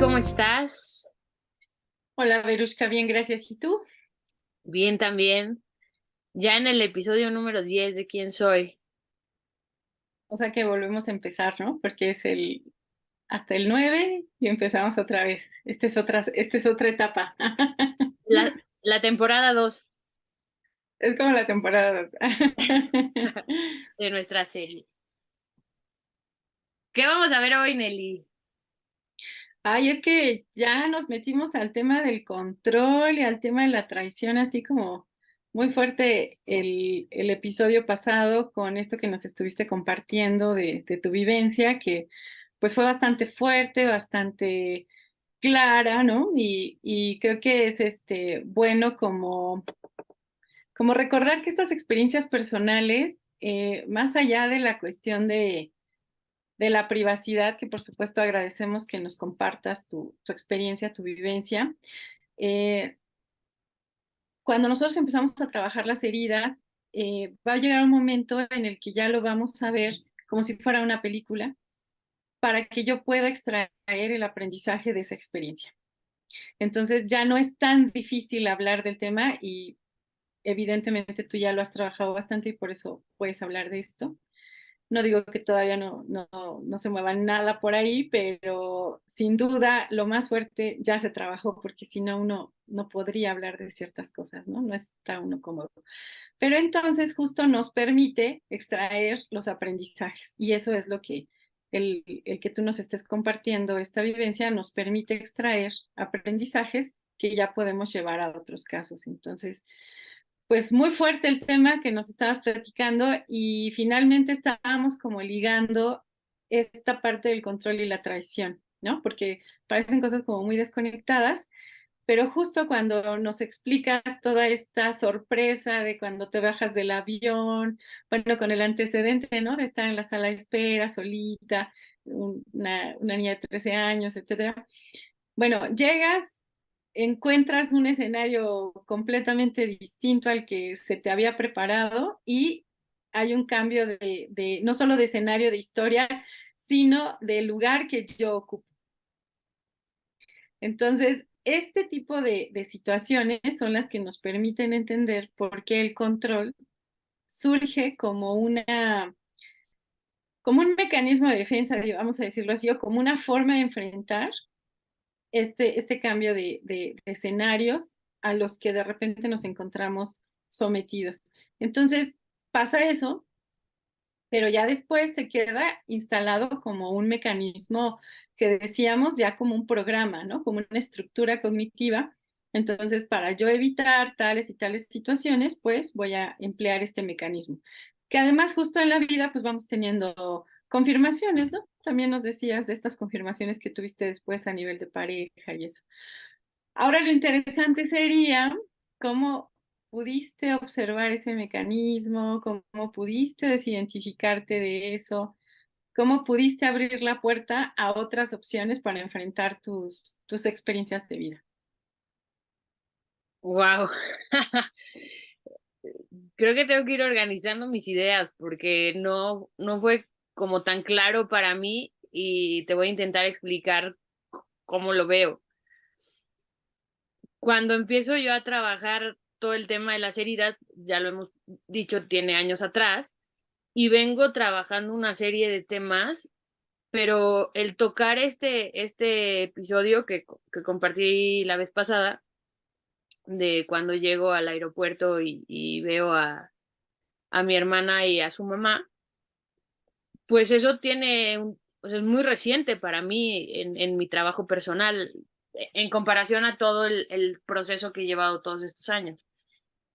¿cómo estás? Hola, Verushka, bien, gracias. ¿Y tú? Bien también. Ya en el episodio número 10 de ¿Quién soy? O sea que volvemos a empezar, ¿no? Porque es hasta el 9 y empezamos otra vez. Esta es otra etapa. La temporada 2 Es como la temporada 2. de nuestra serie. ¿Qué vamos a ver hoy, Nelly? Ay, es que ya nos metimos al tema del control y al tema de la traición, así como muy fuerte el episodio pasado con esto que nos estuviste compartiendo de tu vivencia, que pues fue bastante fuerte, bastante clara, ¿no? Y creo que es bueno como recordar que estas experiencias personales, más allá de la cuestión de la privacidad, que por supuesto agradecemos que nos compartas tu experiencia, tu vivencia, eh, cuando nosotros empezamos a trabajar las heridas, va a llegar un momento en el que ya lo vamos a ver como si fuera una película, para que yo pueda extraer el aprendizaje de esa experiencia. Entonces ya no es tan difícil hablar del tema y evidentemente tú ya lo has trabajado bastante y por eso puedes hablar de esto. No digo que todavía no se mueva nada por ahí, pero sin duda lo más fuerte ya se trabajó, porque si no uno no podría hablar de ciertas cosas, ¿no? No está uno cómodo. Pero entonces justo nos permite extraer los aprendizajes y eso es lo que el que tú nos estés compartiendo esta vivencia nos permite extraer aprendizajes que ya podemos llevar a otros casos. Entonces, pues muy fuerte el tema que nos estabas platicando y finalmente estábamos como ligando esta parte del control y la traición, ¿no? Porque parecen cosas como muy desconectadas, pero justo cuando nos explicas toda esta sorpresa de cuando te bajas del avión, bueno, con el antecedente, ¿no? De estar en la sala de espera solita, una niña de 13 años, etcétera. Bueno, llegas, encuentras un escenario completamente distinto al que se te había preparado y hay un cambio no solo de escenario, de historia, sino del lugar que yo ocupo. Entonces, este tipo de situaciones son las que nos permiten entender por qué el control surge como un mecanismo de defensa, vamos a decirlo así, o como una forma de enfrentar este cambio de escenarios a los que de repente nos encontramos sometidos. Entonces, pasa eso, pero ya después se queda instalado como un mecanismo que decíamos ya como un programa, ¿no? Como una estructura cognitiva. Entonces, para yo evitar tales y tales situaciones, pues voy a emplear este mecanismo. Que además justo en la vida, pues vamos teniendo confirmaciones, ¿no? También nos decías de estas confirmaciones que tuviste después a nivel de pareja y eso. Ahora lo interesante sería cómo pudiste observar ese mecanismo, cómo pudiste desidentificarte de eso, cómo pudiste abrir la puerta a otras opciones para enfrentar tus experiencias de vida. Wow. Creo que tengo que ir organizando mis ideas porque no fue como tan claro para mí y te voy a intentar explicar cómo lo veo. Cuando empiezo yo a trabajar todo el tema de las heridas, ya lo hemos dicho, tiene años atrás, y vengo trabajando una serie de temas, pero el tocar este episodio que compartí la vez pasada, de cuando llego al aeropuerto y veo a mi hermana y a su mamá, pues eso pues es muy reciente para mí en mi trabajo personal, en comparación a todo el proceso que he llevado todos estos años.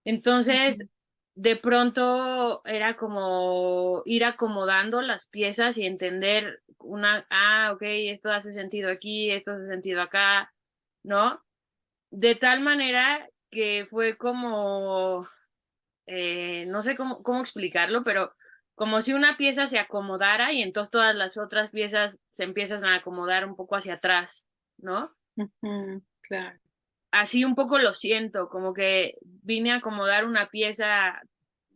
Entonces, Ujú. de pronto era como ir acomodando las piezas y entender ok, esto hace sentido aquí, esto hace sentido acá, ¿no? De tal manera que fue como, no sé cómo explicarlo, pero como si una pieza se acomodara y entonces todas las otras piezas se empiezan a acomodar un poco hacia atrás, ¿no? Ujú, claro. Así un poco lo siento, como que vine a acomodar una pieza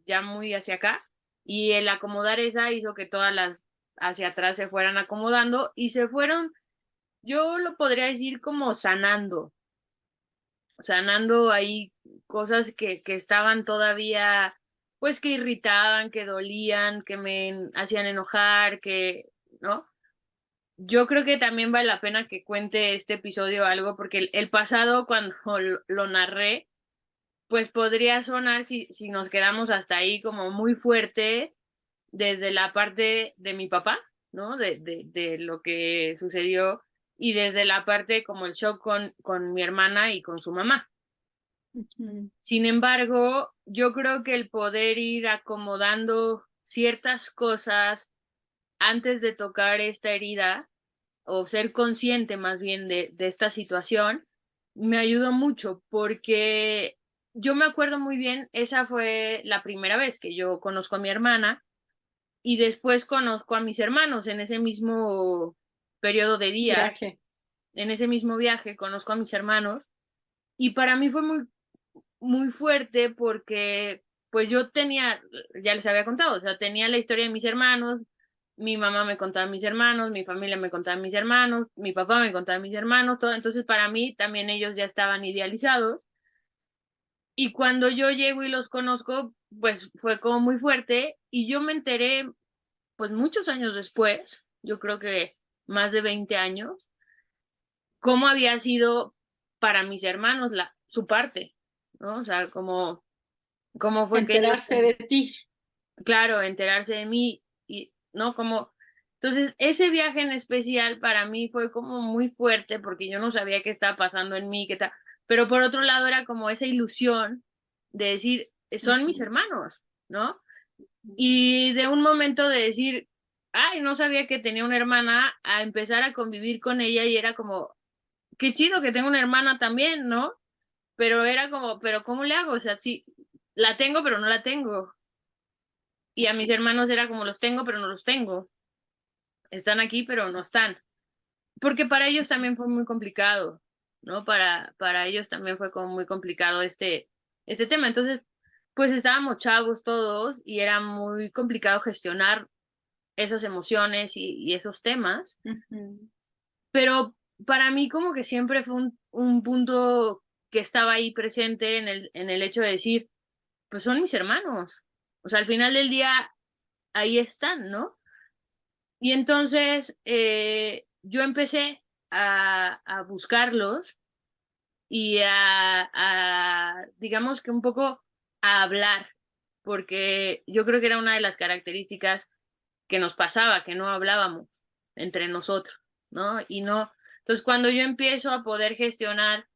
ya muy hacia acá y el acomodar esa hizo que todas las hacia atrás se fueran acomodando y se fueron yo lo podría decir como sanando ahí cosas que estaban todavía, pues que irritaban, que dolían, que me hacían enojar, ¿no? Yo creo que también vale la pena que cuente este episodio algo, porque el pasado cuando lo narré, pues podría sonar si nos quedamos hasta ahí como muy fuerte desde la parte de mi papá, ¿no? De lo que sucedió y desde la parte como el shock con mi hermana y con su mamá. Ujú. Sin embargo, yo creo que el poder ir acomodando ciertas cosas antes de tocar esta herida o ser consciente más bien de esta situación, me ayudó mucho porque yo me acuerdo muy bien, esa fue la primera vez que yo conozco a mi hermana y después conozco a mis hermanos en ese mismo periodo de días, Viaje. en ese mismo viaje conozco a mis hermanos y para mí fue muy fuerte porque pues yo tenía, ya les había contado, o sea, tenía la historia de mis hermanos, mi mamá me contaba mis hermanos, mi familia me contaba mis hermanos, mi papá me contaba mis hermanos, todo, entonces para mí también ellos ya estaban idealizados y cuando yo llego y los conozco, pues fue como muy fuerte y yo me enteré pues muchos años después, yo creo que más de 20 años, cómo había sido para mis hermanos su parte, ¿no? O sea, cómo fue que ellos, Enterarse de ti. claro, enterarse de mí y, ¿no? Como, entonces, ese viaje en especial para mí fue como muy fuerte porque yo no sabía qué estaba pasando en mí, qué tal, pero por otro lado era como esa ilusión de decir, son mis Ujú. hermanos, ¿no? Y de un momento de decir, ay, no sabía que tenía una hermana, a empezar a convivir con ella y era como, qué chido que tengo una hermana también, ¿no? Pero era como, pero ¿cómo le hago? O sea, sí, la tengo, pero no la tengo. Y a mis hermanos era como, los tengo, pero no los tengo. Están aquí, pero no están. Porque para ellos también fue muy complicado, ¿no? Para ellos también fue como muy complicado este tema. Entonces, pues estábamos chavos todos y era muy complicado gestionar esas emociones y esos temas, Ujú. pero para mí como que siempre fue un punto que estaba ahí presente en el hecho de decir, pues son mis hermanos, o sea, al final del día ahí están, ¿no? Y entonces yo empecé a buscarlos y digamos que un poco a hablar, porque yo creo que era una de las características que nos pasaba, que no hablábamos entre nosotros, ¿no? Y no, entonces cuando yo empiezo a poder gestionar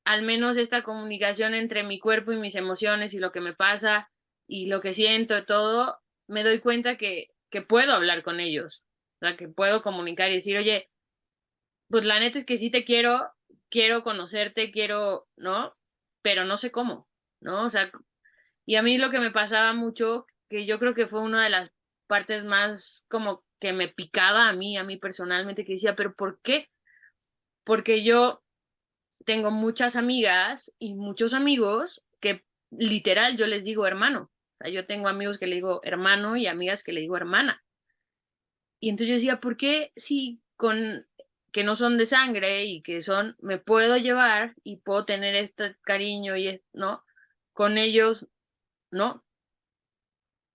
al menos esta comunicación entre mi cuerpo y mis emociones y lo que me pasa y lo que siento y todo, me doy cuenta que puedo hablar con ellos, o sea, que puedo comunicar y decir, oye, pues la neta es que sí te quiero conocerte, quiero, ¿no? Pero no sé cómo, ¿no? O sea, y a mí lo que me pasaba mucho, que yo creo que fue una de las partes más como que me picaba a mí personalmente, que decía, pero ¿por qué? Porque yo tengo muchas amigas y muchos amigos que literal yo les digo hermano. O sea, yo tengo amigos que le digo hermano y amigas que le digo hermana. Y entonces yo decía, ¿por qué si con que no son de sangre y que son, me puedo llevar y puedo tener este cariño ¿no? Con ellos, ¿no?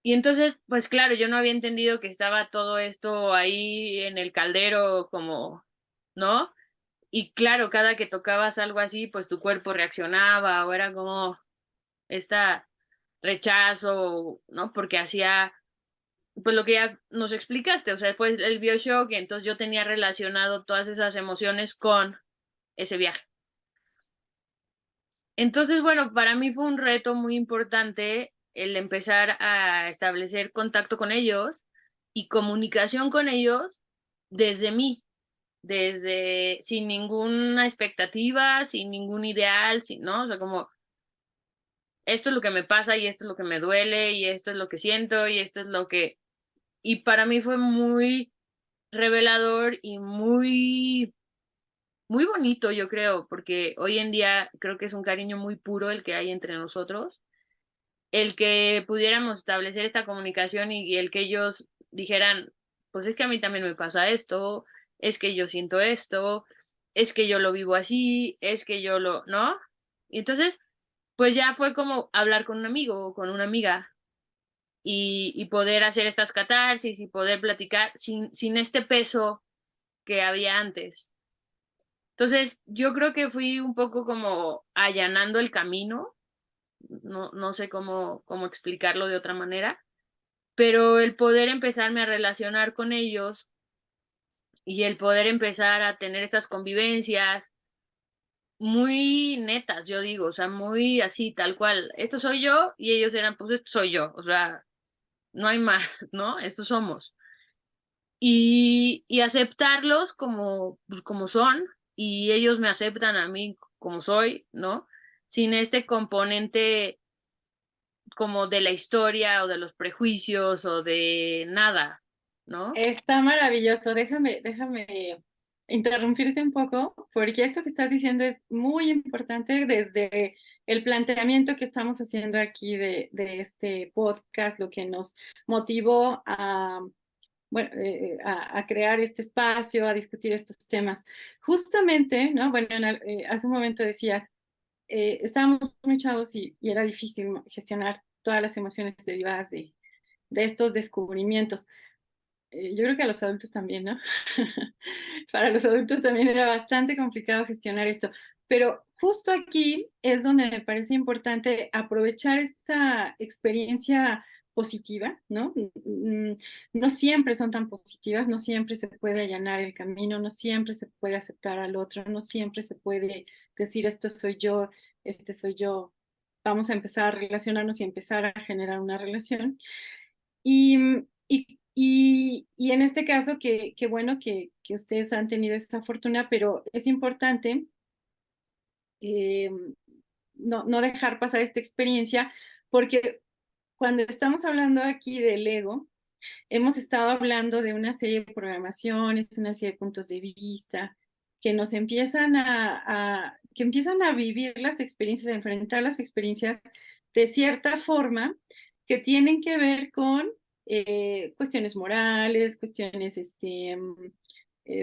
Y entonces, pues claro, yo no había entendido que estaba todo esto ahí en el caldero como, ¿no? Y claro, cada que tocabas algo así, pues tu cuerpo reaccionaba o era como esta rechazo, ¿no? Porque hacía, pues lo que ya nos explicaste, o sea, fue el BioShock y entonces yo tenía relacionado todas esas emociones con ese viaje. Entonces, bueno, para mí fue un reto muy importante el empezar a establecer contacto con ellos y comunicación con ellos desde mí, desde sin ninguna expectativa, sin ningún ideal, ¿no? O sea, como esto es lo que me pasa y esto es lo que me duele y esto es lo que siento y esto es lo que... Y para mí fue muy revelador y muy bonito, yo creo, porque hoy en día creo que es un cariño muy puro el que hay entre nosotros, el que pudiéramos establecer esta comunicación y el que ellos dijeran, pues es que a mí también me pasa esto es que yo siento esto, es que yo lo vivo así, es que yo lo, ¿no? Y entonces, pues ya fue como hablar con un amigo o con una amiga y poder hacer estas catarsis y poder platicar sin este peso que había antes. Entonces, yo creo que fui un poco como allanando el camino, no sé cómo explicarlo de otra manera, pero el poder empezarme a relacionar con ellos y el poder empezar a tener estas convivencias muy netas, yo digo, o sea, muy así, tal cual. Esto soy yo y ellos eran, pues esto soy yo, o sea, no hay más, ¿no? Estos somos. Y aceptarlos como, pues, como son y ellos me aceptan a mí como soy, ¿no? Sin este componente como de la historia o de los prejuicios o de nada, ¿no? Está maravilloso. Déjame interrumpirte un poco, porque esto que estás diciendo es muy importante desde el planteamiento que estamos haciendo aquí de este podcast, lo que nos motivó a, bueno, a crear este espacio, a discutir estos temas. Justamente, ¿no? Bueno, hace un momento decías, estábamos muy chavos y era difícil gestionar todas las emociones derivadas de estos descubrimientos. Yo creo que a los adultos también, ¿no? Para los adultos también era bastante complicado gestionar esto, pero justo aquí es donde me parece importante aprovechar esta experiencia positiva, ¿no? No siempre son tan positivas, no siempre se puede allanar el camino, no siempre se puede aceptar al otro, no siempre se puede decir esto soy yo, este soy yo, vamos a empezar a relacionarnos y empezar a generar una relación. Y, y en este caso, que bueno que ustedes han tenido esta fortuna, pero es importante eh, no dejar pasar esta experiencia, porque cuando estamos hablando aquí del ego, hemos estado hablando de una serie de programaciones, una serie de puntos de vista, que nos empiezan que empiezan a vivir las experiencias, a enfrentar las experiencias de cierta forma que tienen que ver con cuestiones morales, cuestiones,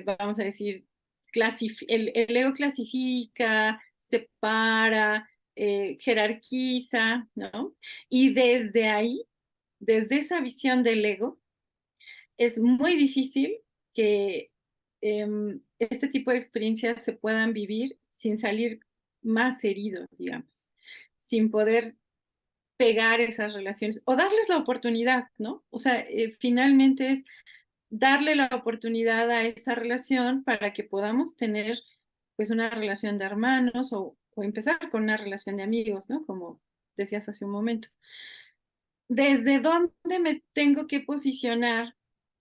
vamos a decir, el ego clasifica, separa, jerarquiza, ¿no? Y desde ahí, desde esa visión del ego, es muy difícil que este tipo de experiencias se puedan vivir sin salir más herido, digamos, sin poder pegar esas relaciones o darles la oportunidad, ¿no? O sea, finalmente es darle la oportunidad a esa relación para que podamos tener pues una relación de hermanos o empezar con una relación de amigos, ¿no? Como decías hace un momento. ¿Desde dónde me tengo que posicionar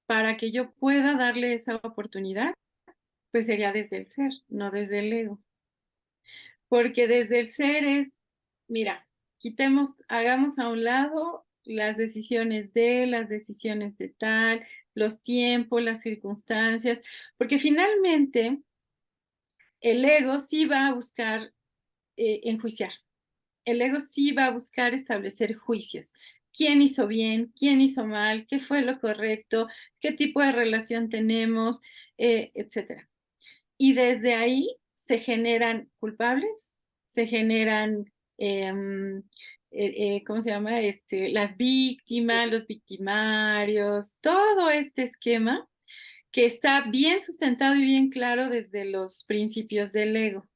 para que yo pueda darle esa oportunidad? Pues sería desde el ser, no desde el ego. Porque desde el ser es, mira, quitemos, hagamos a un lado las decisiones de tal, los tiempos, las circunstancias, porque finalmente el ego sí va a buscar enjuiciar. El ego sí va a buscar establecer juicios. ¿Quién hizo bien? ¿Quién hizo mal? ¿Qué fue lo correcto? ¿Qué tipo de relación tenemos? Etcétera. Y desde ahí se generan culpables, se generan, ¿cómo se llama? Las víctimas, los victimarios, todo este esquema que está bien sustentado y bien claro desde los principios del ego.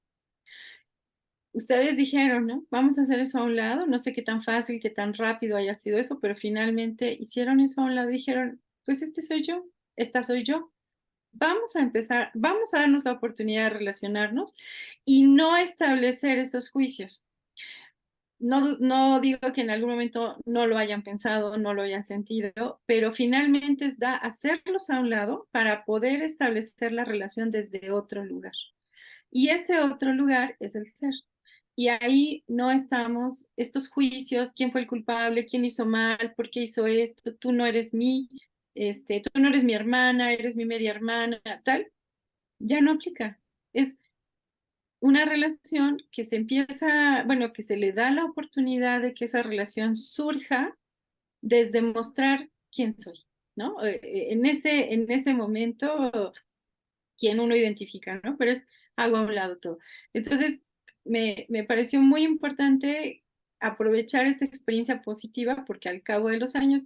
Ustedes dijeron, ¿no? Vamos a hacer eso a un lado. No sé qué tan fácil, qué tan rápido haya sido eso, pero finalmente hicieron eso a un lado. Dijeron, pues este soy yo, esta soy yo. Vamos a empezar, vamos a darnos la oportunidad de relacionarnos y no establecer esos juicios. No digo que en algún momento no lo hayan pensado, no lo hayan sentido, pero finalmente es hacerlos a un lado para poder establecer la relación desde otro lugar. Y ese otro lugar es el ser. Y ahí no estamos estos juicios, quién fue el culpable, quién hizo mal, por qué hizo esto, tú no eres tú no eres mi hermana, eres mi media hermana, tal, ya no aplica. Es una relación que se empieza, bueno, que se le da la oportunidad de que esa relación surja desde mostrar quién soy, ¿no? En ese momento quien uno identifica, ¿no? Pero es hago a un lado todo. Entonces, me pareció muy importante aprovechar esta experiencia positiva porque al cabo de los años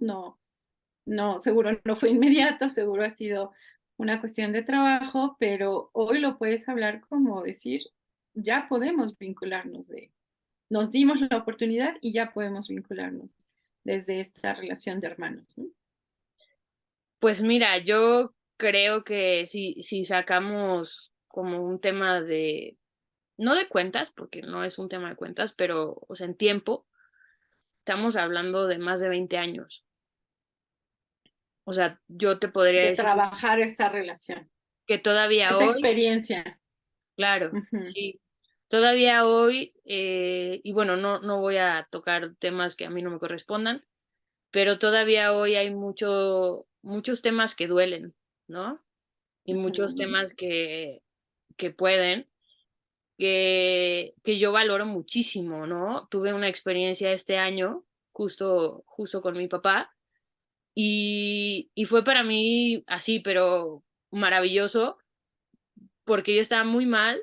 seguro no fue inmediato, seguro ha sido una cuestión de trabajo, pero hoy lo puedes hablar como decir, ya podemos vincularnos nos dimos la oportunidad y ya podemos vincularnos desde esta relación de hermanos, ¿no? Pues mira, yo creo que si sacamos como un tema de, no de cuentas, porque no es un tema de cuentas, pero, o sea, en tiempo, estamos hablando de más de 20 años. O sea, yo te podría De decir trabajar esta relación, que todavía esta hoy, experiencia. claro, Ujú. sí, todavía hoy, y bueno, no voy a tocar temas que a mí no me correspondan, pero todavía hoy hay muchos temas que duelen, ¿no? Y muchos Ujú. temas que pueden, que yo valoro muchísimo, ¿no? Tuve una experiencia este año, justo con mi papá, y fue para mí así, pero maravilloso, porque yo estaba muy mal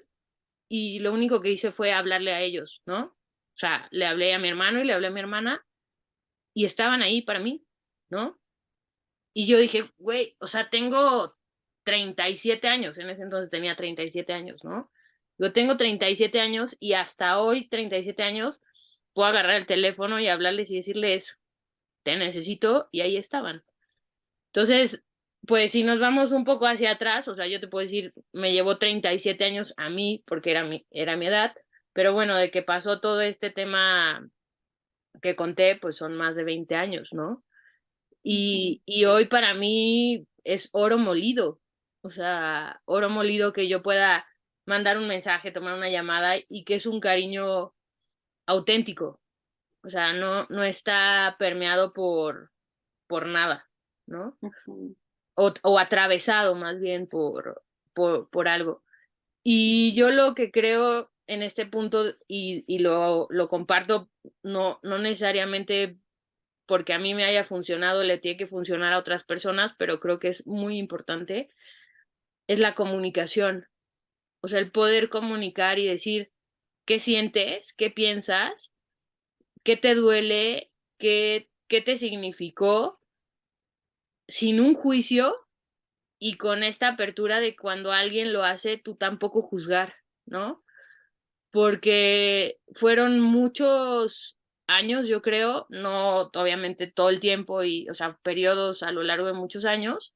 y lo único que hice fue hablarle a ellos, ¿no? O sea, le hablé a mi hermano y le hablé a mi hermana y estaban ahí para mí, ¿no? Y yo dije, güey, o sea, tengo 37 años, en ese entonces tenía 37 años, ¿no? Yo tengo 37 años y hasta hoy, 37 años, puedo agarrar el teléfono y hablarles y decirles, te necesito, y ahí estaban. Entonces, pues si nos vamos un poco hacia atrás, o sea, yo te puedo decir, me llevó 37 años a mí, porque era mi edad, pero bueno, de que pasó todo este tema que conté, pues son más de 20 años, ¿no? Ujú. Y hoy para mí es oro molido, o sea, oro molido que yo pueda mandar un mensaje, tomar una llamada y que es un cariño auténtico, o sea, no está permeado por nada, ¿no? Ujú. O atravesado más bien por algo. Y yo lo que creo en este punto, y lo comparto, no necesariamente porque a mí me haya funcionado, le tiene que funcionar a otras personas, pero creo que es muy importante, es la comunicación. O sea, el poder comunicar y decir qué sientes, qué piensas, qué te duele, qué te significó, sin un juicio y con esta apertura de cuando alguien lo hace, tú tampoco juzgar, ¿no? Porque fueron muchos años, yo creo, no obviamente todo el tiempo y, o sea, periodos a lo largo de muchos años,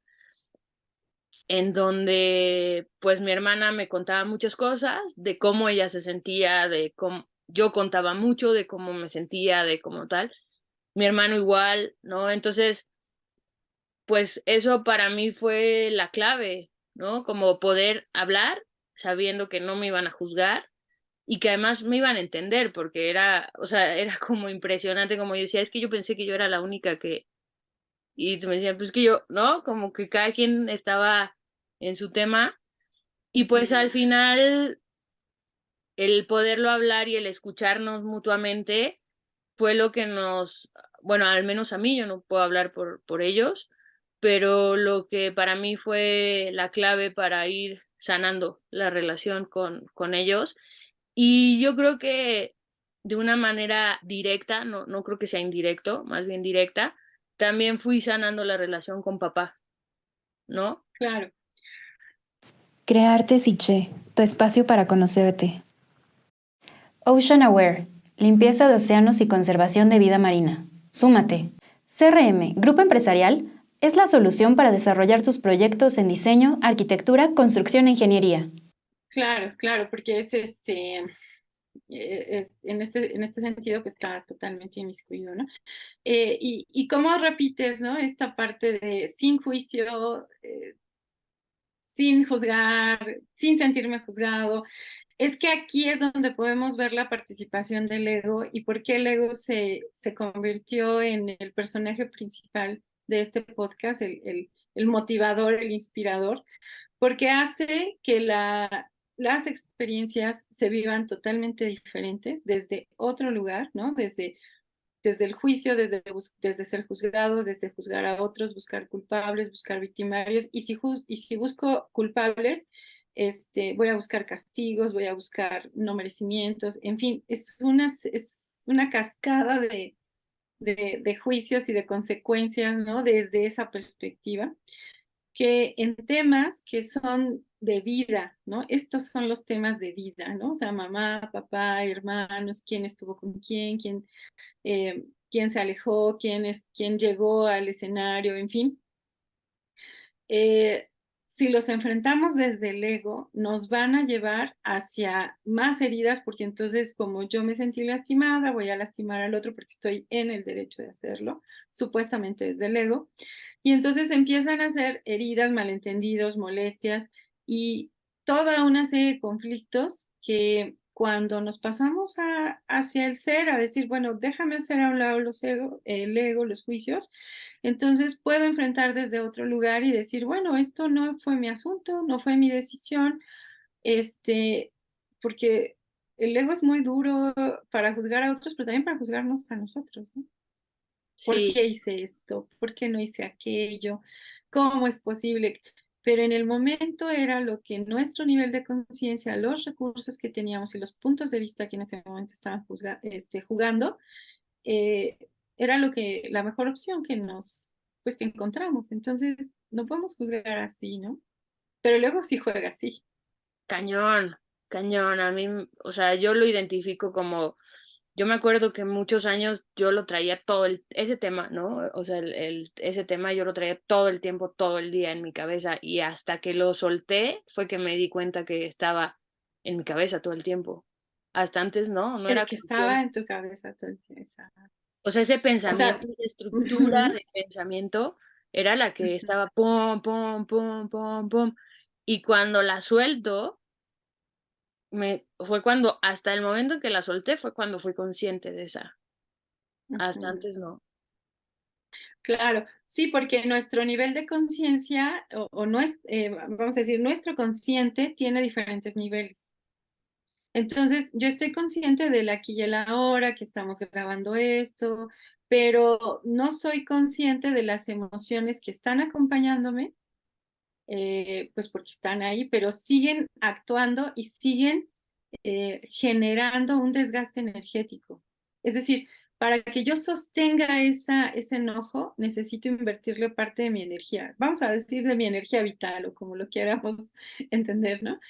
en donde pues mi hermana me contaba muchas cosas de cómo ella se sentía, de cómo yo contaba mucho de cómo me sentía, de cómo tal. Mi hermano igual, ¿no? Entonces, pues eso para mí fue la clave, ¿no? Como poder hablar sabiendo que no me iban a juzgar y que además me iban a entender, porque era, o sea, era como impresionante, como yo decía, es que yo pensé que yo era la única que, y me decían, pues que yo, ¿no? Como que cada quien estaba en su tema, y pues al final el poderlo hablar y el escucharnos mutuamente fue lo que nos, bueno, al menos a mí, yo no puedo hablar por ellos, pero lo que para mí fue la clave para ir sanando la relación con ellos. Y yo creo que de una manera directa, no creo que sea indirecto, más bien directa, también fui sanando la relación con papá, ¿no? Claro. Crearte Siché, tu espacio para conocerte. Ocean Aware, limpieza de océanos y conservación de vida marina. Súmate. CRM, Grupo Empresarial, es la solución para desarrollar tus proyectos en diseño, arquitectura, construcción e ingeniería. Claro, claro, porque en este sentido que está totalmente inmiscuido, ¿no? Y cómo repites, ¿no? Esta parte de sin juicio, sin juzgar, sin sentirme juzgado. Es que aquí es donde podemos ver la participación del ego y por qué el ego se convirtió en el personaje principal de este podcast, el motivador, el inspirador, porque hace que las experiencias se vivan totalmente diferentes desde otro lugar, ¿no? Desde desde el juicio, desde ser juzgado, desde juzgar a otros, buscar culpables, buscar victimarios, y si busco culpables, voy a buscar castigos, voy a buscar no merecimientos, en fin, es una cascada de juicios y de consecuencias, ¿no? Desde esa perspectiva, que en temas que son de vida, ¿no? Estos son los temas de vida, ¿no? O sea, mamá, papá, hermanos, quién estuvo con quién se alejó, quién llegó al escenario, en fin. Si los enfrentamos desde el ego, nos van a llevar hacia más heridas, porque entonces como yo me sentí lastimada, voy a lastimar al otro porque estoy en el derecho de hacerlo, supuestamente desde el ego. Y entonces empiezan a ser heridas, malentendidos, molestias y toda una serie de conflictos que cuando nos pasamos hacia el ser, a decir, bueno, déjame hacer a un lado el ego, los juicios, entonces puedo enfrentar desde otro lugar y decir, bueno, esto no fue mi asunto, no fue mi decisión, porque el ego es muy duro para juzgar a otros, pero también para juzgarnos a nosotros, ¿no? ¿Por Sí, qué hice esto? ¿Por qué no hice aquello? ¿Cómo es posible? Pero en el momento era lo que nuestro nivel de conciencia, los recursos que teníamos y los puntos de vista que en ese momento estaban jugando, eh, era la mejor opción pues que encontramos. Entonces, no podemos juzgar así, ¿no? Pero luego sí juega así. cañón, cañón. A mí, o sea, yo lo identifico como, yo me acuerdo que muchos años yo lo traía ese tema, ¿no? O sea, ese tema yo lo traía todo el tiempo, todo el día en mi cabeza y hasta que lo solté fue que me di cuenta que estaba en mi cabeza todo el tiempo. Hasta antes no era Que consciente. estaba en tu cabeza todo el tiempo. O sea, ese O sea, pensamiento, esa estructura de pensamiento era la que estaba pum, pum, pum, pum, pum. Y cuando la suelto, fue cuando, hasta el momento en que la solté, fue cuando fui consciente de esa. Hasta antes no. claro, sí, porque nuestro nivel de conciencia, vamos a decir, nuestro consciente tiene diferentes niveles. Entonces, yo estoy consciente del aquí y el ahora, que estamos grabando esto, pero no soy consciente de las emociones que están acompañándome, pues porque están ahí, pero siguen actuando y siguen generando un desgaste energético. Es decir, para que yo sostenga ese enojo, necesito invertirle parte de mi energía. Vamos a decir de mi energía vital o como lo quieramos entender, ¿no?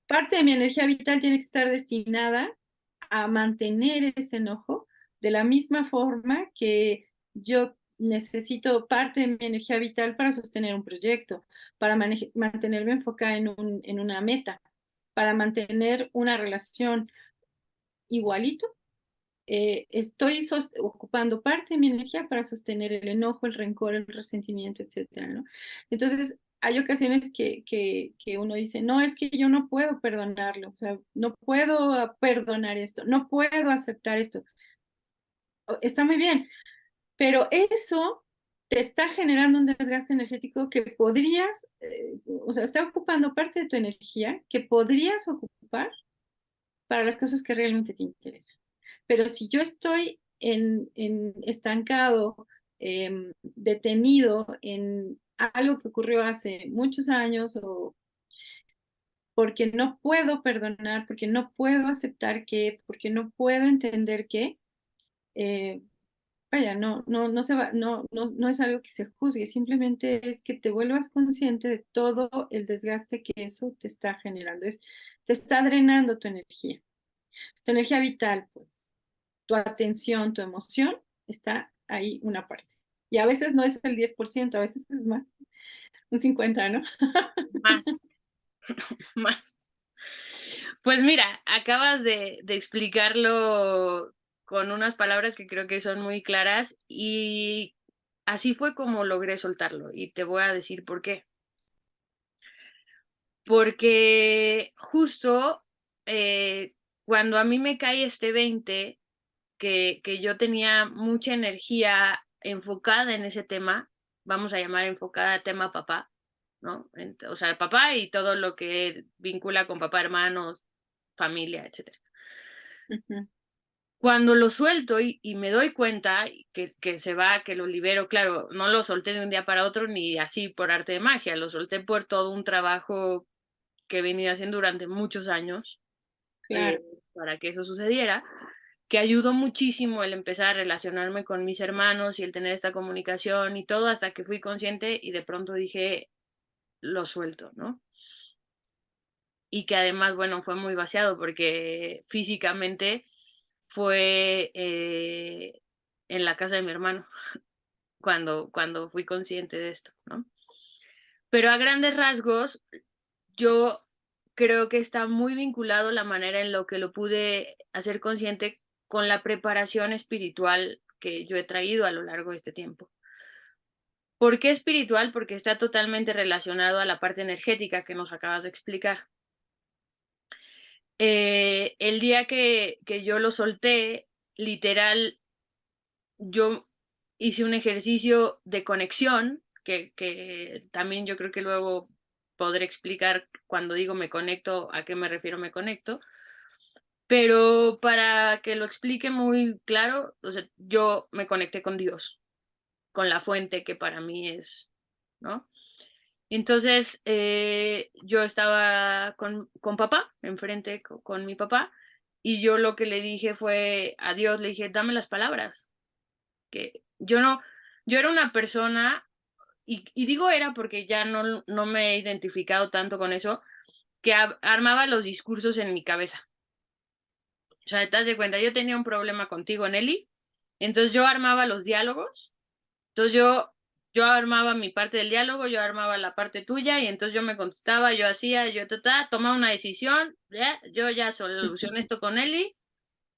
Parte de mi energía vital tiene que estar destinada a mantener ese enojo de la misma forma que yo necesito parte de mi energía vital para sostener un proyecto, para mantenerme enfocada en una meta, para mantener una relación igualito. Estoy ocupando parte de mi energía para sostener el enojo, el rencor, el resentimiento, etcétera, ¿no? Entonces, hay ocasiones que uno dice, no, es que yo no puedo perdonarlo, o sea, no puedo perdonar esto, no puedo aceptar esto. Está muy bien, pero eso te está generando un desgaste energético que podrías, o sea, está ocupando parte de tu energía que podrías ocupar para las cosas que realmente te interesan. Pero si yo estoy estancado, detenido en algo que ocurrió hace muchos años o porque no puedo perdonar, porque no puedo aceptar porque no puedo entender eh, vaya, no es algo que se juzgue, simplemente es que te vuelvas consciente de todo el desgaste que eso te está generando, te está drenando tu energía vital, pues, tu atención, tu emoción, está ahí una parte. Y a veces no es el 10%, a veces es más, un 50%, ¿no? Más, más. Pues mira, acabas de explicarlo con unas palabras que creo que son muy claras y así fue como logré soltarlo y te voy a decir por qué. Porque justo cuando a mí me cae este 20, que yo tenía mucha energía enfocada en ese tema, vamos a llamar enfocada al tema papá, ¿no? O sea, el papá y todo lo que vincula con papá, hermanos, familia, etcétera. Ujú. cuando lo suelto y me doy cuenta que se va, que lo libero, claro, no lo solté de un día para otro ni así por arte de magia, lo solté por todo un trabajo que venía haciendo durante muchos años Claro. para que eso sucediera, que ayudó muchísimo el empezar a relacionarme con mis hermanos y el tener esta comunicación y todo hasta que fui consciente y de pronto dije, lo suelto, ¿no? Y que además, bueno, fue muy vaciado porque físicamente fue en la casa de mi hermano cuando fui consciente de esto, ¿no? Pero a grandes rasgos, yo creo que está muy vinculado la manera en lo que lo pude hacer consciente con la preparación espiritual que yo he traído a lo largo de este tiempo. ¿Por qué espiritual? Porque está totalmente relacionado a la parte energética que nos acabas de explicar. El día que yo lo solté, literal, yo hice un ejercicio de conexión, que también yo creo que luego podré explicar cuando digo me conecto, a qué me refiero me conecto, pero para que lo explique muy claro, o sea, yo me conecté con Dios, con la fuente que para mí es, ¿no? Entonces, yo estaba con papá, enfrente con mi papá, y yo lo que le dije fue a Dios, le dije, dame las palabras, que yo era una persona, y digo era porque ya no me he identificado tanto con eso, que armaba los discursos en mi cabeza. O sea, te das de cuenta, yo tenía un problema contigo, Nelly, entonces yo armaba los diálogos, entonces yo armaba mi parte del diálogo, yo armaba la parte tuya, y entonces yo me contestaba, yo hacía, yo tomaba una decisión, ya, yo ya solucioné esto con Nelly,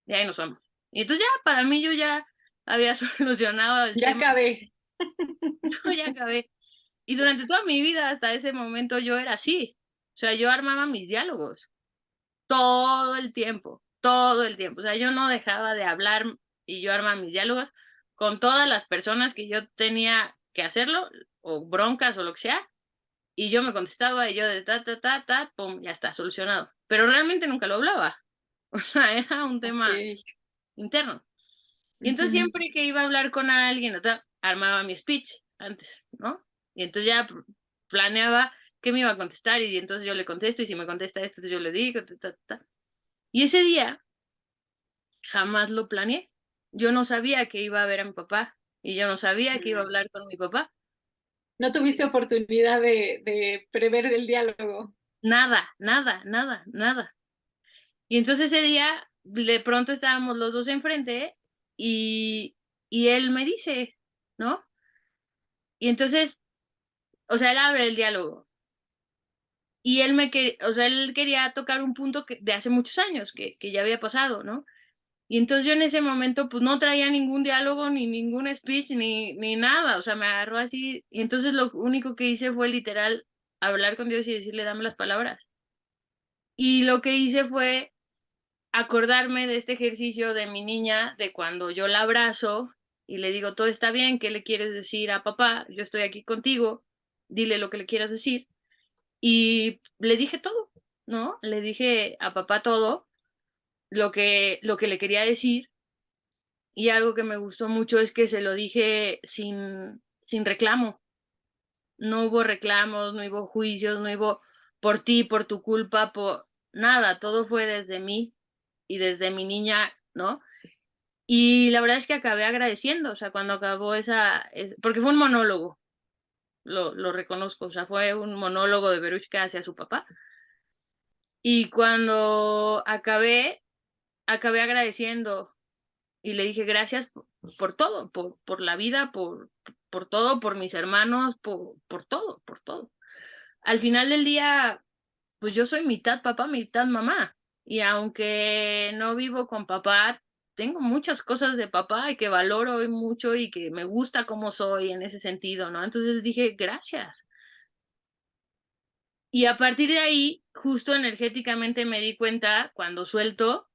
y ahí nos vamos. Y entonces ya, para mí, yo ya había solucionado el Ya tema, acabé. yo ya acabé. Y durante toda mi vida, hasta ese momento, yo era así. O sea, yo armaba mis diálogos todo el tiempo, todo el tiempo. O sea, yo no dejaba de hablar y yo armaba mis diálogos con todas las personas que yo tenía que hacerlo, o broncas o lo que sea, y yo me contestaba y yo de pum, ya está, solucionado. Pero realmente nunca lo hablaba. O sea, era un tema Ok. interno. Y entonces Ujú. siempre que iba a hablar con alguien, armaba mi speech antes, ¿no? Y entonces ya planeaba qué me iba a contestar y entonces yo le contesto y si me contesta esto, yo le digo. Y ese día jamás lo planeé. Yo no sabía que iba a ver a mi papá y yo no sabía que iba a hablar con mi papá. No tuviste oportunidad de prever el diálogo. Nada, nada, nada, nada. Y entonces ese día de pronto estábamos los dos enfrente y él me dice, ¿no? Y entonces, o sea, él abre el diálogo. Y o sea, él quería tocar un punto de hace muchos años, que ya había pasado, ¿no? Y entonces yo en ese momento, pues no traía ningún diálogo, ni ningún speech, ni nada, o sea, me agarró así. Y entonces lo único que hice fue literal hablar con Dios y decirle, dame las palabras. Y lo que hice fue acordarme de este ejercicio de mi niña, de cuando yo la abrazo y le digo, todo está bien, ¿qué le quieres decir a papá? Yo estoy aquí contigo, dile lo que le quieras decir. Y le dije todo, ¿no? Le dije a papá todo lo que le quería decir, y algo que me gustó mucho es que se lo dije sin reclamo. No hubo reclamos, no hubo juicios, no hubo por ti, por tu culpa, por nada, todo fue desde mí y desde mi niña, ¿no? Y la verdad es que acabé agradeciendo, o sea, cuando acabó porque fue un monólogo, lo reconozco, o sea, fue un monólogo de Verushka hacia su papá. Y cuando acabé agradeciendo y le dije gracias por todo, por la vida, por todo, por mis hermanos, por todo, por todo. Al final del día, pues yo soy mitad papá, mitad mamá. Y aunque no vivo con papá, tengo muchas cosas de papá y que valoro mucho y que me gusta cómo soy en ese sentido, ¿no? Entonces dije, gracias. Y a partir de ahí, justo energéticamente me di cuenta cuando suelto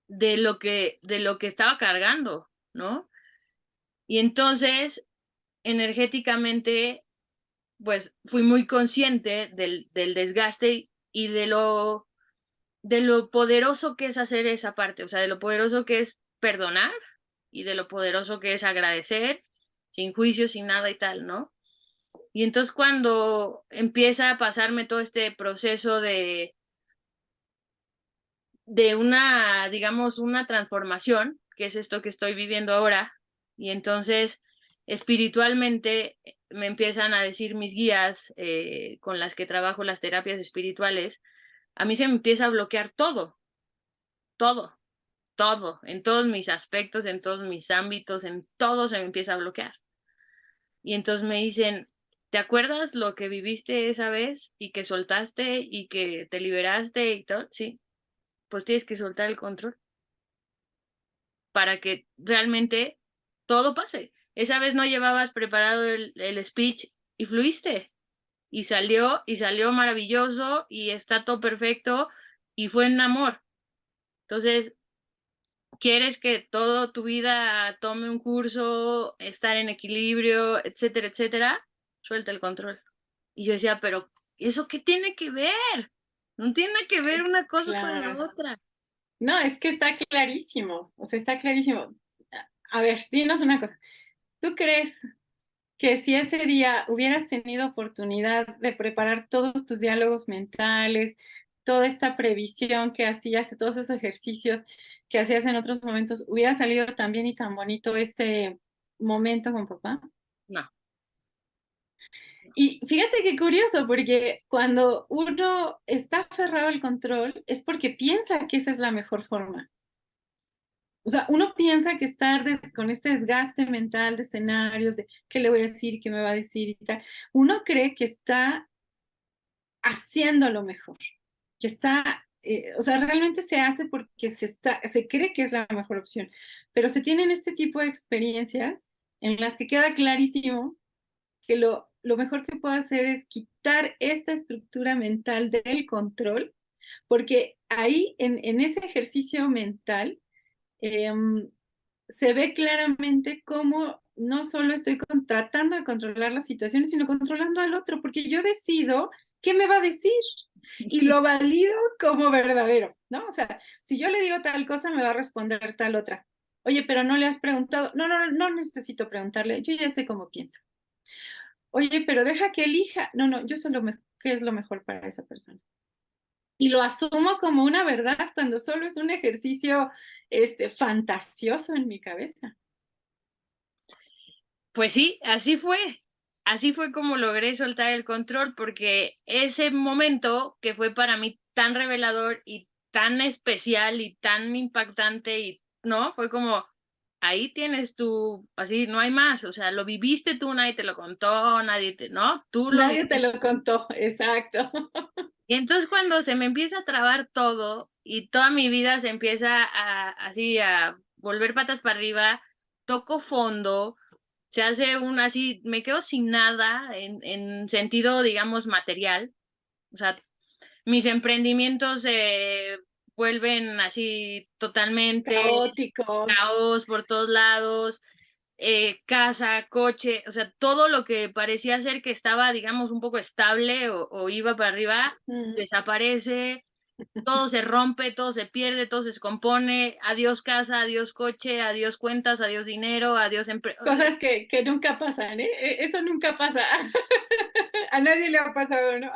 de lo que estaba cargando, ¿no? Y entonces, energéticamente, pues fui muy consciente del desgaste y de lo poderoso que es hacer esa parte, o sea, de lo poderoso que es perdonar y de lo poderoso que es agradecer, sin juicio, sin nada y tal, ¿no? Y entonces cuando empieza a pasarme todo este proceso de una, digamos, una transformación, que es esto que estoy viviendo ahora, y entonces espiritualmente me empiezan a decir mis guías con las que trabajo las terapias espirituales, a mí se me empieza a bloquear todo, todo, todo, en todos mis aspectos, en todos mis ámbitos, en todo se me empieza a bloquear. Y entonces me dicen, ¿te acuerdas lo que viviste esa vez y que soltaste y que te liberaste y todo? Sí, pues tienes que soltar el control para que realmente todo pase. Esa vez no llevabas preparado el speech y fluiste y salió maravilloso y está todo perfecto y fue en amor. Entonces, quieres que toda tu vida tome un curso, estar en equilibrio, etcétera, etcétera, suelta el control. Y yo decía, pero ¿eso qué tiene que ver? No tiene que ver una cosa con la Claro. otra. No, es que está clarísimo, o sea, está clarísimo. A ver, dinos una cosa. ¿Tú crees que si ese día hubieras tenido oportunidad de preparar todos tus diálogos mentales, toda esta previsión que hacías, todos esos ejercicios que hacías en otros momentos, hubiera salido tan bien y tan bonito ese momento con papá? No. Y fíjate qué curioso, porque cuando uno está aferrado al control es porque piensa que esa es la mejor forma. O sea, uno piensa que estar con este desgaste mental de escenarios, de qué le voy a decir y qué me va a decir y tal, uno cree que está haciendo lo mejor, que está, o sea, realmente se hace porque se cree que es la mejor opción, pero se tienen este tipo de experiencias en las que queda clarísimo que lo mejor que puedo hacer es quitar esta estructura mental del control, porque ahí en ese ejercicio mental, eh, se ve claramente cómo no solo estoy tratando de controlar las situaciones, sino controlando al otro, porque yo decido qué me va a decir y lo valido como verdadero, ¿no? O sea, si yo le digo tal cosa, me va a responder tal otra. Oye, pero no le has preguntado. No, no, no necesito preguntarle, yo ya sé cómo piensa. Oye, pero deja que elija. No, no, yo sé qué es lo mejor para esa persona. Y lo asumo como una verdad cuando solo es un ejercicio fantasioso en mi cabeza. Pues sí, así fue. Así fue como logré soltar el control, porque ese momento que fue para mí tan revelador y tan especial y tan impactante y no, fue como ahí tienes tú, así no hay más, o sea, lo viviste tú, nadie te lo contó, nadie te, ¿no? Tú lo Nadie te viviste. lo contó, exacto. Y entonces cuando se me empieza a trabar todo y toda mi vida se empieza así a volver patas para arriba, toco fondo, se hace un así, me quedo sin nada en sentido, digamos, material. O sea, mis emprendimientos se vuelven así totalmente Caóticos. caos por todos lados, casa, coche, o sea, todo lo que parecía ser que estaba, digamos, un poco estable o iba para arriba, Mm. desaparece, todo se rompe, todo se pierde, todo se descompone, adiós casa, adiós coche, adiós cuentas, adiós dinero, adiós Cosas que nunca pasan, ¿eh? Eso nunca pasa. A nadie le ha pasado, ¿no?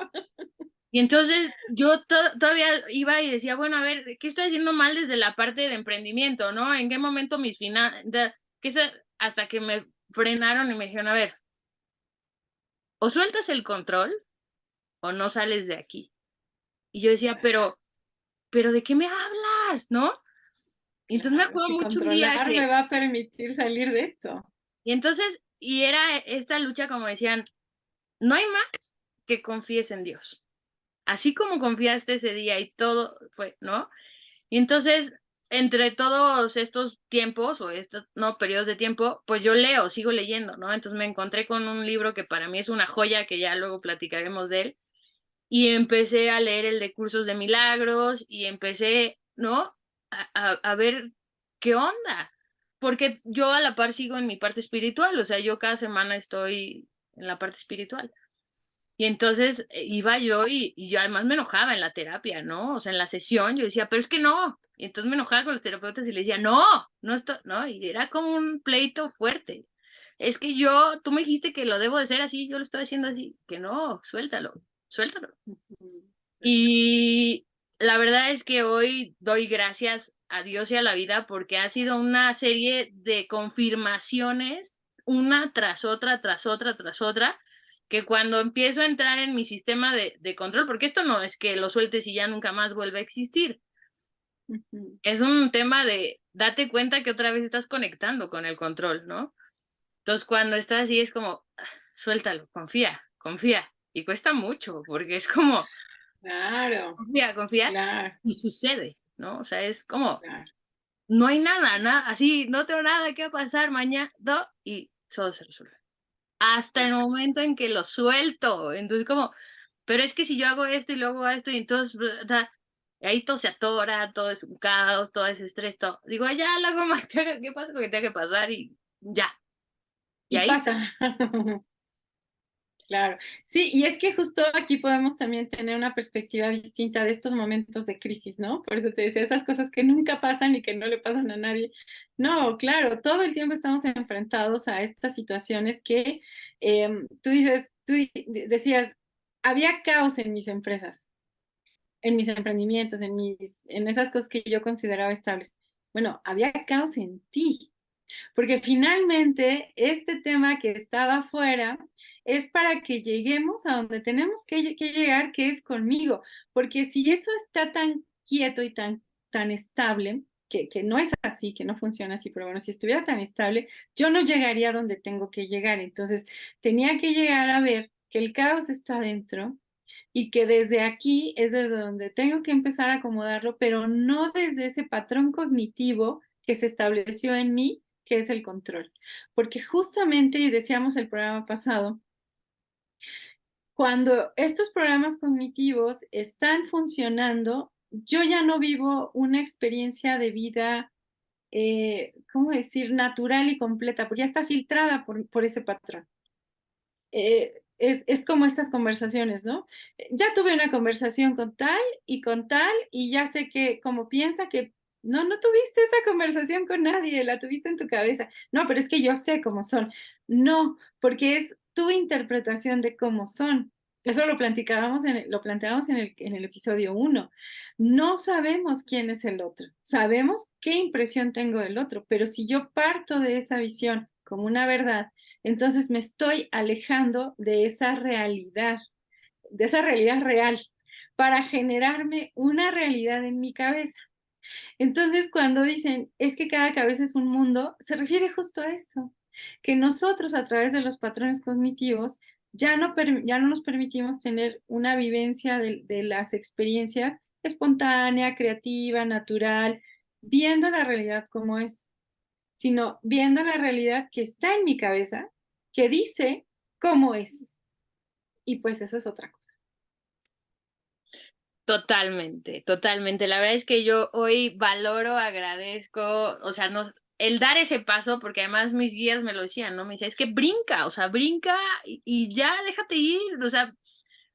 Y entonces yo todavía iba y decía, bueno, a ver, ¿qué estoy haciendo mal desde la parte de emprendimiento, no? ¿En qué momento mis finanzas, hasta que me frenaron y me dijeron, a ver, o sueltas el control o no sales de aquí. Y yo decía, pero ¿de qué me hablas? ¿No? Y entonces me Claro, acuerdo si mucho un día controlar me va a permitir salir de esto. y entonces, y era esta lucha como decían, no hay más que confíes en Dios. Así como confiaste ese día y todo fue, ¿no? Y entonces, entre todos estos tiempos o estos, no, periodos de tiempo, pues yo leo, sigo leyendo, ¿no? Entonces me encontré con un libro que para mí es una joya, que ya luego platicaremos de él, y empecé a leer el de cursos de milagros y empecé, ¿no? A ver qué onda, porque yo a la par sigo en mi parte espiritual, o sea, yo cada semana estoy en la parte espiritual. Y entonces iba yo y yo además me enojaba en la terapia, ¿no? O sea, en la sesión yo decía, pero es que no. Y entonces me enojaba con los terapeutas y le decía, no, no esto, no. Y era como un pleito fuerte. Es que tú me dijiste que lo debo de hacer así, yo lo estoy haciendo así. Que no, suéltalo, suéltalo. Ujú. Y la verdad es que hoy doy gracias a Dios y a la vida porque ha sido una serie de confirmaciones, una tras otra, tras otra, tras otra, que cuando empiezo a entrar en mi sistema de control, porque esto no es que lo sueltes y ya nunca más vuelve a existir, Ujú. es un tema de date cuenta que otra vez estás conectando con el control, ¿no? Entonces cuando estás así es como, suéltalo, confía, confía. Y cuesta mucho porque es como, Claro, confía, confía, claro, y sucede, ¿no? O sea, es como, claro. no hay nada, nada, así, no tengo nada que pasar mañana, y todo se resuelve. Hasta el momento en que lo suelto. Entonces, como, pero es que si yo hago esto y luego hago esto, y entonces, o sea, ahí todo se atora, todo es un caos, todo es estrés, todo. Digo, ya lo hago más, que pasa lo que tenga que pasar y ya. Y Y ahí, pasa. Claro, sí, y es que justo aquí podemos también tener una perspectiva distinta de estos momentos de crisis, ¿no? Por eso te decía, esas cosas que nunca pasan y que no le pasan a nadie. No, claro, todo el tiempo estamos enfrentados a estas situaciones que tú dices, decías, había caos en mis empresas, en mis emprendimientos, en esas cosas que yo consideraba estables. Bueno, había caos en ti, porque finalmente este tema que estaba afuera es para que lleguemos a donde tenemos que llegar, que es conmigo. Porque si eso está tan quieto y tan estable, que no es así, que no funciona así, pero bueno, si estuviera tan estable, yo no llegaría a donde tengo que llegar. Entonces, tenía que llegar a ver que el caos está dentro y que desde aquí es desde donde tengo que empezar a acomodarlo, pero no desde ese patrón cognitivo que se estableció en mí, que es el control. Porque justamente, y decíamos el programa pasado, cuando estos programas cognitivos están funcionando, yo ya no vivo una experiencia de vida, ¿cómo decir?, natural y completa, porque ya está filtrada por ese patrón. Es como estas conversaciones, ¿no? Ya tuve una conversación con tal, y ya sé que como piensa que no tuviste esa conversación con nadie, la tuviste en tu cabeza. No, pero es que yo sé cómo son. No, porque es tu interpretación de cómo son. Eso lo planteábamos en el episodio 1. No sabemos quién es el otro, sabemos qué impresión tengo del otro, pero si yo parto de esa visión como una verdad, entonces me estoy alejando de esa realidad real, para generarme una realidad en mi cabeza. Entonces, cuando dicen, es que cada cabeza es un mundo, se refiere justo a esto, que nosotros a través de los patrones cognitivos ya no nos permitimos tener una vivencia de las experiencias espontánea, creativa, natural, viendo la realidad como es, sino viendo la realidad que está en mi cabeza, que dice cómo es. Y pues eso es otra cosa. totalmente, totalmente. La verdad es que yo hoy valoro, agradezco, o sea, no, el dar ese paso, porque además mis guías me lo decían, ¿no? Me decía, es que brinca, o sea, brinca y ya déjate ir, o sea,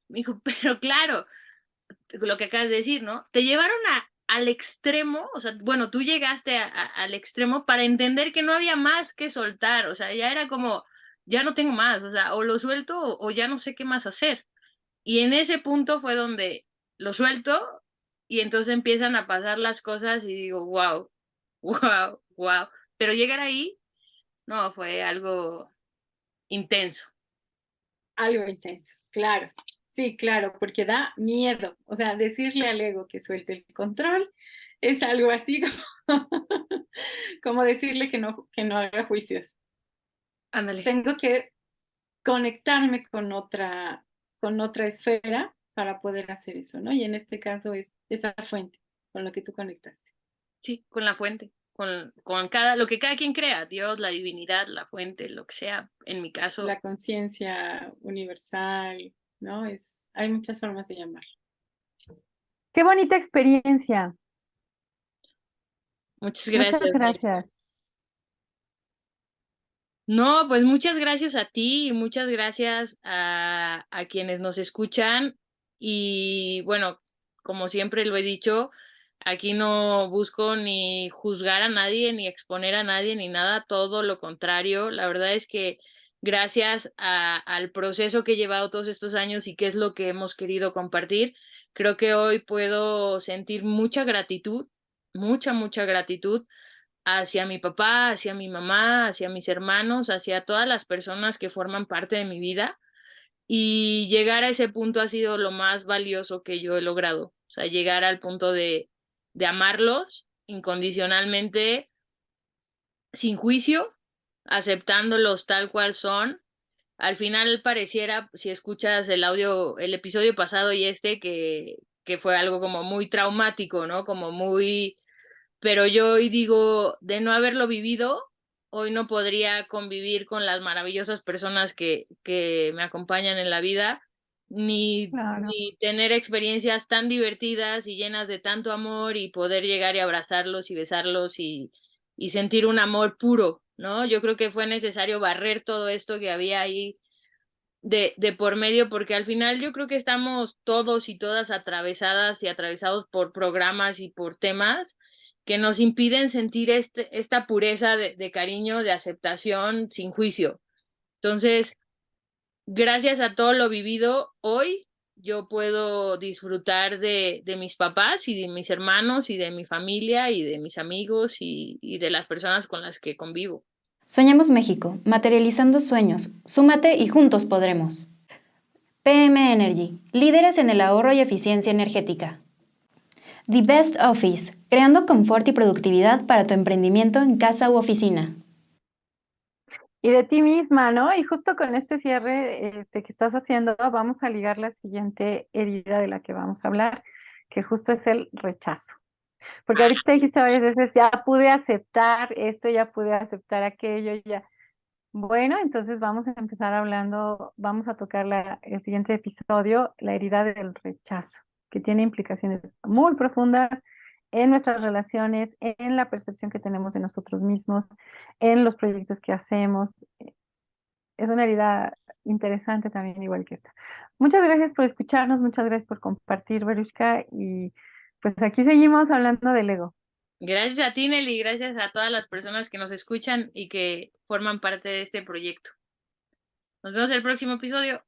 me dijo, pero claro, lo que acabas de decir, ¿no? Te llevaron al extremo, o sea, bueno, tú llegaste al extremo para entender que no había más que soltar, o sea, ya era como, ya no tengo más, o sea, o lo suelto o ya no sé qué más hacer. Y en ese punto fue donde lo suelto y entonces empiezan a pasar las cosas y digo, wow, wow, wow. Pero llegar ahí, no, fue algo intenso. Algo intenso, claro. Sí, claro, porque da miedo. O sea, decirle al ego que suelte el control es algo así como, como decirle que no haga juicios. Ándale. Tengo que conectarme con otra esfera para poder hacer eso, ¿no? Y en este caso es esa fuente con la que tú conectaste. Sí, con la fuente, con cada, lo que cada quien crea, Dios, la divinidad, la fuente, lo que sea, en mi caso. La conciencia universal, ¿no? Hay muchas formas de llamarlo. Qué bonita experiencia. Muchas Muchas gracias, Mary. gracias. No, pues muchas gracias a ti y muchas gracias a quienes nos escuchan. Y bueno, como siempre lo he dicho, aquí no busco ni juzgar a nadie, ni exponer a nadie, ni nada, todo lo contrario. La verdad es que gracias al proceso que he llevado todos estos años y que es lo que hemos querido compartir, creo que hoy puedo sentir mucha gratitud, mucha gratitud hacia mi papá, hacia mi mamá, hacia mis hermanos, hacia todas las personas que forman parte de mi vida. Y llegar a ese punto ha sido lo más valioso que yo he logrado. O sea, llegar al punto de amarlos incondicionalmente, sin juicio, aceptándolos tal cual son. Al final pareciera, si escuchas el audio, el episodio pasado y que fue algo como muy traumático, ¿no? Como muy, pero yo hoy digo, de no haberlo vivido, hoy no podría convivir con las maravillosas personas que me acompañan en la vida, Claro. ni tener experiencias tan divertidas y llenas de tanto amor y poder llegar y abrazarlos y besarlos y sentir un amor puro, ¿no? Yo creo que fue necesario barrer todo esto que había ahí de por medio, porque al final yo creo que estamos todos y todas atravesadas y atravesados por programas y por temas que nos impiden sentir esta pureza de cariño, de aceptación, sin juicio. Entonces, gracias a todo lo vivido hoy, yo puedo disfrutar de mis papás y de mis hermanos y de mi familia y de mis amigos y de las personas con las que convivo. Soñamos México, materializando sueños. Súmate y juntos podremos. PM Energy, líderes en el ahorro y eficiencia energética. The Best Office, creando confort y productividad para tu emprendimiento en casa u oficina. Y de ti misma, ¿no? Y justo con este cierre que estás haciendo, vamos a ligar la siguiente herida de la que vamos a hablar, que justo es el rechazo. Porque ahorita dijiste varias veces, ya pude aceptar esto, ya pude aceptar aquello, ya. Bueno, entonces vamos a empezar hablando, vamos a tocar el siguiente episodio, la herida del rechazo, que tiene implicaciones muy profundas en nuestras relaciones, en la percepción que tenemos de nosotros mismos, en los proyectos que hacemos. Es una herida interesante también, igual que esta. Muchas gracias por escucharnos, muchas gracias por compartir, Verushka, y pues aquí seguimos hablando del ego. Gracias a ti, Nelly, y gracias a todas las personas que nos escuchan y que forman parte de este proyecto. Nos vemos en el próximo episodio.